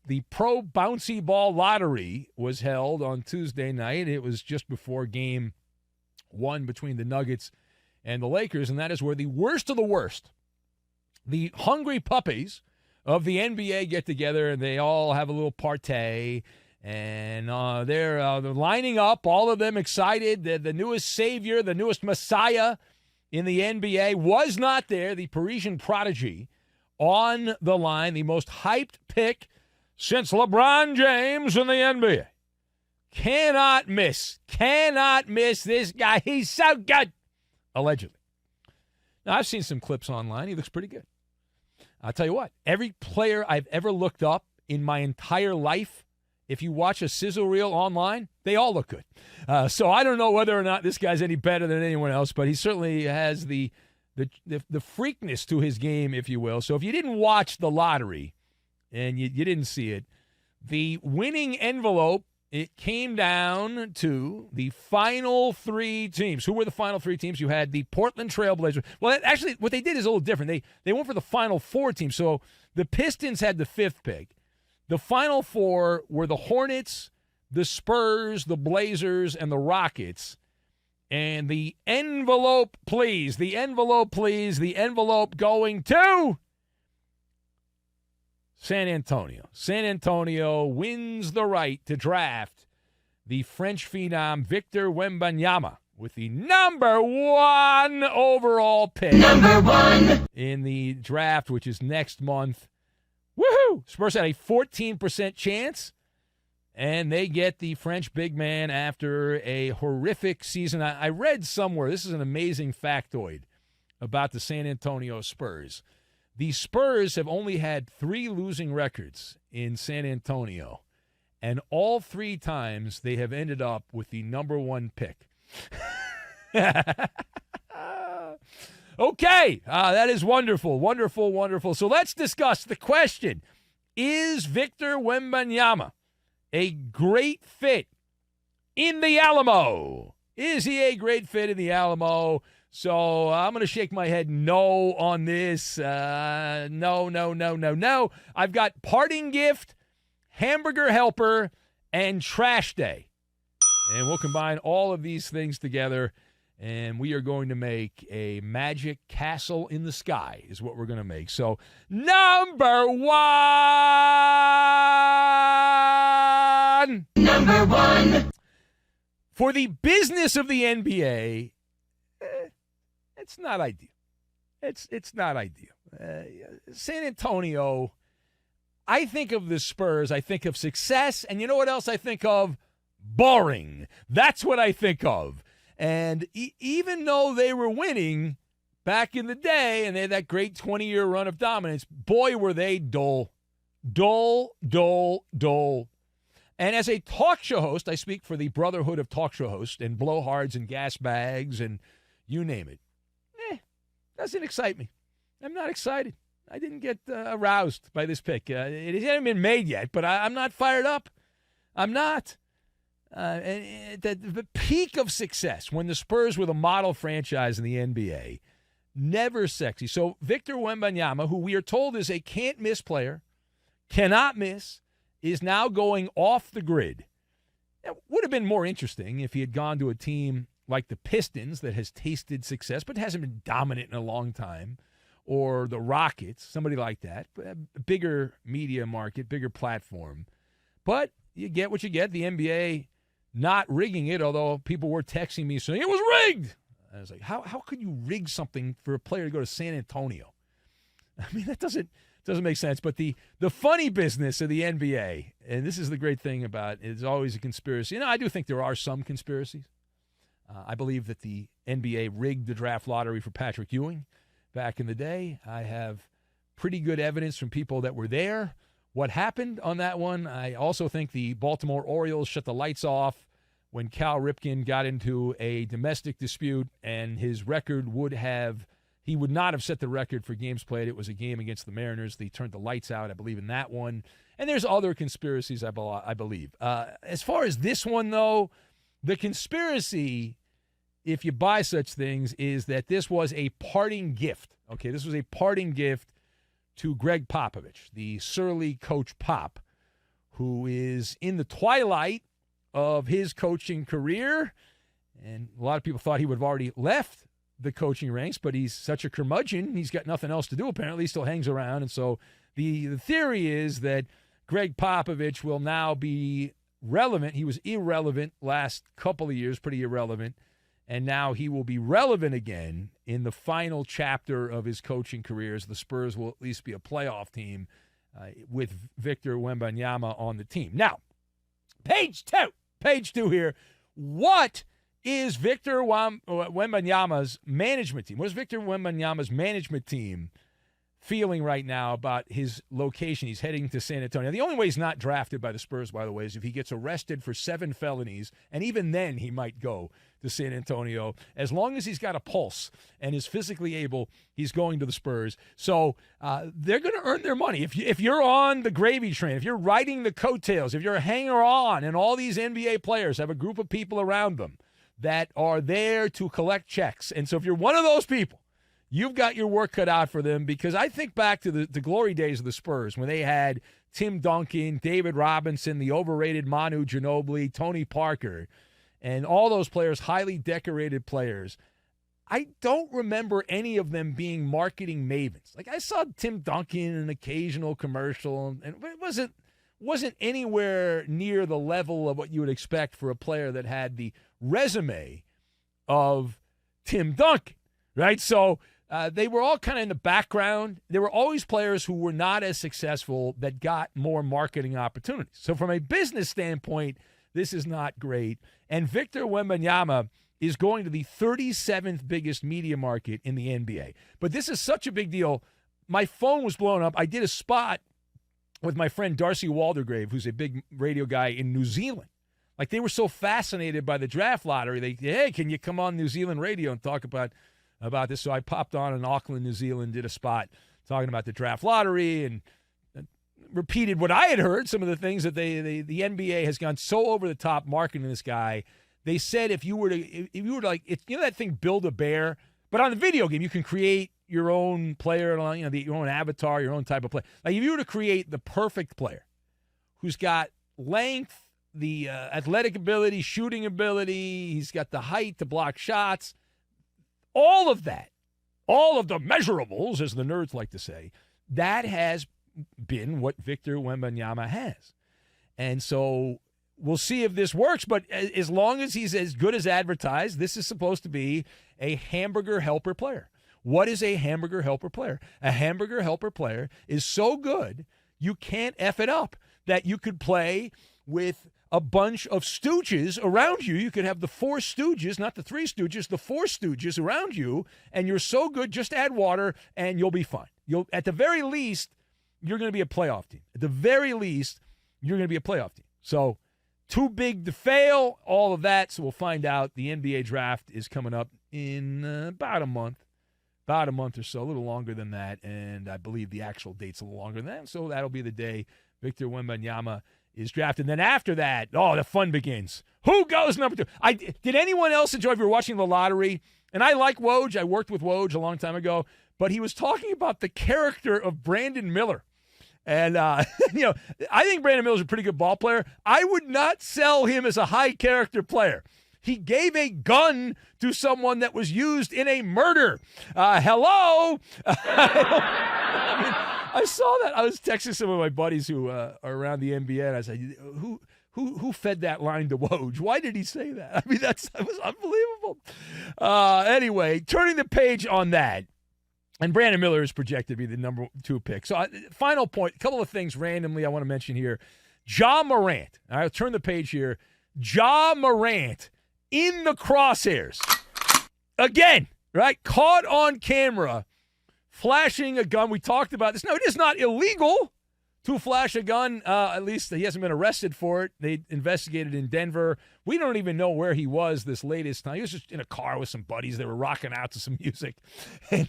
The Pro Bouncy Ball Lottery was held on Tuesday night. It was just before Game 1 between the Nuggets and the Lakers, and that is where the worst of the worst, the hungry puppies of the NBA get together, and they all have a little party, and they're lining up, all of them excited. The newest savior, the newest messiah in the NBA was not there, the Parisian prodigy on the line, the most hyped pick since LeBron James in the NBA. Cannot miss this guy. He's so good, allegedly. Now, I've seen some clips online. He looks pretty good. I'll tell you what, every player I've ever looked up in my entire life, if you watch a sizzle reel online, they all look good. So I don't know whether or not this guy's any better than anyone else, but he certainly has the freakness to his game, if you will. So if you didn't watch the lottery and you didn't see it, the winning envelope, it came down to the final three teams. Who were the final three teams? You had the Portland Trail Blazers. Well, actually, what they did is a little different. They went for the final four teams. So the Pistons had the fifth pick. The final four were the Hornets, the Spurs, the Blazers, and the Rockets. And the envelope, please. The envelope going to San Antonio. San Antonio wins the right to draft the French phenom Victor Wembanyama with the number 1 overall pick. Number 1 in the draft, which is next month. Woohoo! Spurs had a 14% chance, and they get the French big man after a horrific season. I read somewhere, this is an amazing factoid about the San Antonio Spurs. The Spurs have only had 3 losing records in San Antonio, and all 3 times they have ended up with the number 1 pick. Okay, that is wonderful, wonderful, wonderful. So let's discuss the question. Is Victor Wembanyama a great fit in the Alamo? Is he a great fit in the Alamo? So I'm going to shake my head no on this. No. I've got parting gift, hamburger helper, and trash day. And we'll combine all of these things together, and we are going to make a magic castle in the sky is what we're going to make. So number 1. Number 1. For the business of the NBA, it's not ideal. It's not ideal. San Antonio, I think of the Spurs, I think of success, and you know what else I think of? Boring. That's what I think of. And even though they were winning back in the day and they had that great 20-year run of dominance, boy, were they dull. Dull. And as a talk show host, I speak for the Brotherhood of Talk Show Hosts and blowhards and gas bags and you name it. Doesn't excite me. I'm not excited. I didn't get aroused by this pick. It hasn't been made yet, but I'm not fired up. I'm not. And the peak of success when the Spurs were the model franchise in the NBA, never sexy. So Victor Wembanyama, who we are told is a can't-miss player, cannot miss, is now going off the grid. It would have been more interesting if he had gone to a team like the Pistons that has tasted success but hasn't been dominant in a long time, or the Rockets, somebody like that, a bigger media market, bigger platform. But you get what you get. The NBA not rigging it, although people were texting me saying it was rigged. I was like, how could you rig something for a player to go to San Antonio? I mean, that doesn't make sense. But the funny business of the NBA, and this is the great thing about it, is always a conspiracy. I do think there are some conspiracies. I believe that the NBA rigged the draft lottery for Patrick Ewing back in the day. I have pretty good evidence from people that were there what happened on that one. I also think the Baltimore Orioles shut the lights off when Cal Ripken got into a domestic dispute, and his record he would not have set the record for games played. It was a game against the Mariners. They turned the lights out. I believe in that one. And there's other conspiracies, I believe. As far as this one, though, the conspiracy, if you buy such things, is that this was a parting gift. Okay, this was a parting gift to Greg Popovich, the surly Coach Pop, who is in the twilight of his coaching career. And a lot of people thought he would have already left the coaching ranks, but he's such a curmudgeon. He's got nothing else to do, apparently. He still hangs around. And so the theory is that Greg Popovich will now be relevant. He was irrelevant last couple of years, pretty irrelevant. And now he will be relevant again in the final chapter of his coaching career, as the Spurs will at least be a playoff team with Victor Wembanyama on the team. Now, page two here. What is Victor Wembanyama's management team? What is Victor Wembanyama's management team feeling right now about his location? He's heading to San Antonio. The only way he's not drafted by the Spurs, by the way, is if he gets arrested for 7 felonies, and even then he might go to San Antonio. As long as he's got a pulse and is physically able, he's going to the Spurs. So they're going to earn their money. If you're on the gravy train, if you're riding the coattails, if you're a hanger-on, and all these NBA players have a group of people around them that are there to collect checks. And so if you're one of those people, you've got your work cut out for them, because I think back to the glory days of the Spurs when they had Tim Duncan, David Robinson, the overrated Manu Ginobili, Tony Parker, and all those players, highly decorated players. I don't remember any of them being marketing mavens. Like, I saw Tim Duncan in an occasional commercial, and it wasn't anywhere near the level of what you would expect for a player that had the resume of Tim Duncan, right? So they were all kind of in the background. There were always players who were not as successful that got more marketing opportunities. So from a business standpoint, this is not great. And Victor Wembanyama is going to the 37th biggest media market in the NBA. But this is such a big deal. My phone was blown up. I did a spot with my friend Darcy Waldegrave, who's a big radio guy in New Zealand. Like, they were so fascinated by the draft lottery. They, hey, can you come on New Zealand radio and talk about this? So I popped on in Auckland, New Zealand, did a spot talking about the draft lottery, and repeated what I had heard, some of the things that the NBA has gone so over the top marketing this guy. They said if you were like, it's, you know that thing Build-A-Bear, but on the video game you can create your own player, your own avatar, your own type of player. Like, if you were to create the perfect player who's got length, the athletic ability, shooting ability, he's got the height to block shots, all of that, all of the measurables, as the nerds like to say, that has been what Victor Wembanyama has. And so we'll see if this works, but as long as he's as good as advertised, this is supposed to be a hamburger helper player. What is a hamburger helper player? A hamburger helper player is so good you can't F it up, that you could play with a bunch of stooges around you. You could have the 4 stooges, not the 3 stooges, the 4 stooges around you, and you're so good, just add water and you'll be fine. At the very least, you're going to be a playoff team. At the very least, you're going to be a playoff team. So, too big to fail, all of that. So we'll find out. The NBA draft is coming up in about a month or so, a little longer than that. And I believe the actual date's a little longer than that. So that'll be the day Victor Wembanyama is drafted. And then after that, the fun begins. Who goes number 2? Did anyone else enjoy, if you were watching the lottery? And I like Woj. I worked with Woj a long time ago. But he was talking about the character of Brandon Miller. And, I think Brandon Miller's a pretty good ball player. I would not sell him as a high-character player. He gave a gun to someone that was used in a murder. Hello? I saw that. I was texting some of my buddies who are around the NBA, and I said, who fed that line to Woj? Why did he say that? I mean, that was unbelievable. Anyway, turning the page on that. And Brandon Miller is projected to be the number 2 pick. So, final point, a couple of things randomly I want to mention here. Ja Morant. All right, I'll turn the page here. Ja Morant in the crosshairs. Again, right? Caught on camera, flashing a gun. We talked about this. No, it is not illegal to flash a gun. At least he hasn't been arrested for it. They investigated in Denver. We don't even know where he was this latest time. He was just in a car with some buddies. They were rocking out to some music, and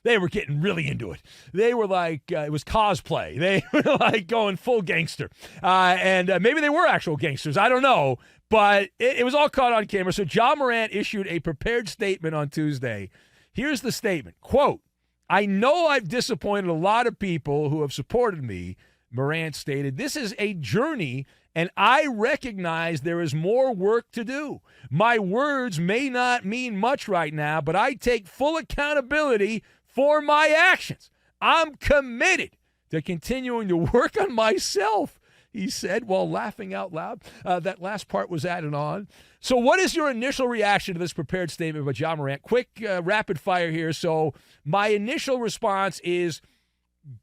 they were getting really into it. They were like, it was cosplay. They were like going full gangster. And maybe they were actual gangsters. I don't know. But it was all caught on camera. So Ja Morant issued a prepared statement on Tuesday. Here's the statement. Quote, "I know I've disappointed a lot of people who have supported me. Morant stated, "This is a journey, and I recognize there is more work to do. My words may not mean much right now, but I take full accountability for my actions. I'm committed to continuing to work on myself," he said while laughing out loud. That last part was added on. So what is your initial reaction to this prepared statement by Ja Morant? Quick, rapid fire here. So my initial response is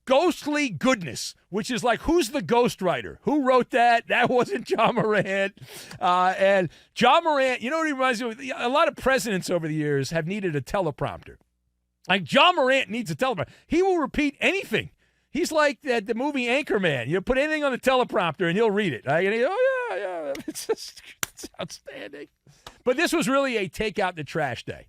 ghostly goodness, which is like, who's the ghostwriter? Who wrote that? That wasn't Ja Morant. And Ja Morant, you know what he reminds me of? A lot of presidents over the years have needed a teleprompter. Like Ja Morant needs a teleprompter. He will repeat anything. He's like the movie Anchorman. You put anything on the teleprompter and he'll read it. And he, oh, yeah. It's outstanding. But this was really a take out the trash day.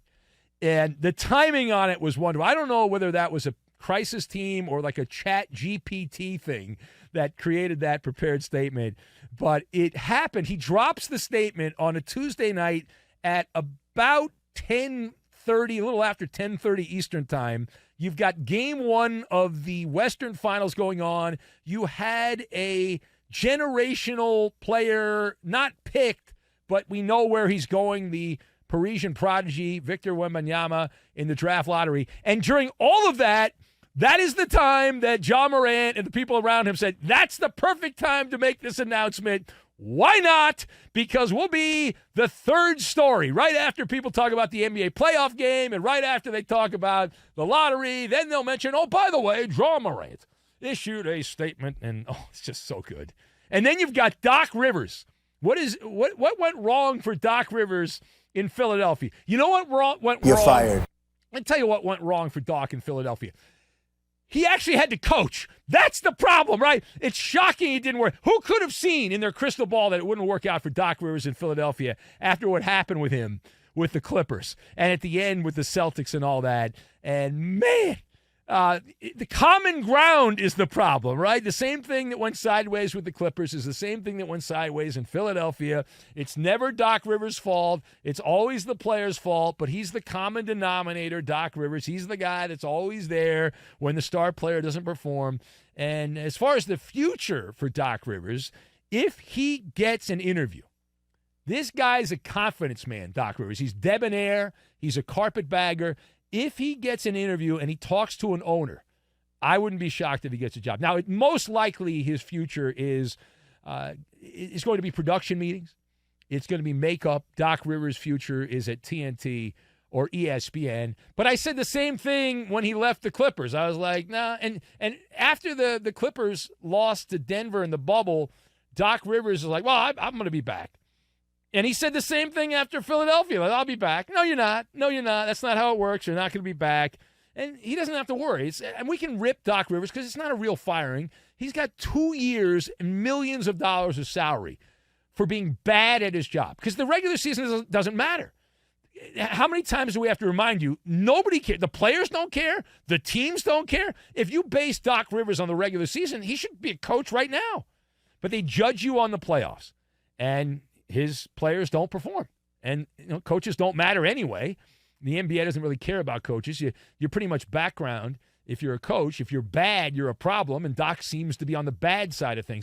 And the timing on it was wonderful. I don't know whether that was a crisis team or like a chat GPT thing that created that prepared statement, but it happened. He drops the statement on a Tuesday night at about 10:30, a little after 10:30 Eastern time. You've got game one of the Western Finals going on. You had a generational player, not picked, but we know where he's going, the Parisian prodigy, Victor Wembanyama, in the draft lottery. And during all of that, that is the time that Ja Morant and the people around him said, that's the perfect time to make this announcement. Why not? Because we'll be the third story right after people talk about the NBA playoff game and right after they talk about the lottery. Then they'll mention, oh, by the way, Ja Morant issued a statement, and it's just so good. And then you've got Doc Rivers. What went wrong for Doc Rivers in Philadelphia? You know what went wrong? You're fired. Let me tell you what went wrong for Doc in Philadelphia. He actually had to coach. That's the problem, right? It's shocking it didn't work. Who could have seen in their crystal ball that it wouldn't work out for Doc Rivers in Philadelphia after what happened with him with the Clippers and at the end with the Celtics and all that? And, man, the common ground is the problem, right? The same thing that went sideways with the Clippers is the same thing that went sideways in Philadelphia. It's never Doc Rivers' fault. It's always the player's fault, but he's the common denominator, Doc Rivers. He's the guy that's always there when the star player doesn't perform. And as far as the future for Doc Rivers, if he gets an interview, this guy's a confidence man, Doc Rivers. He's debonair. He's a carpetbagger. If he gets an interview and he talks to an owner, I wouldn't be shocked if he gets a job. Now, most likely his future is going to be production meetings. It's going to be makeup. Doc Rivers' future is at TNT or ESPN. But I said the same thing when he left the Clippers. I was like, nah. And after the Clippers lost to Denver in the bubble, Doc Rivers was like, well, I'm going to be back. And he said the same thing after Philadelphia. Like, I'll be back. No, you're not. No, you're not. That's not how it works. You're not going to be back. And he doesn't have to worry. And we can rip Doc Rivers because it's not a real firing. He's got 2 years and millions of dollars of salary for being bad at his job because the regular season doesn't matter. How many times do we have to remind you? Nobody cares. The players don't care. The teams don't care. If you base Doc Rivers on the regular season, he should be a coach right now. But they judge you on the playoffs. And his players don't perform. And coaches don't matter anyway. The NBA doesn't really care about coaches. You're pretty much background if you're a coach. If you're bad, you're a problem. And Doc seems to be on the bad side of things.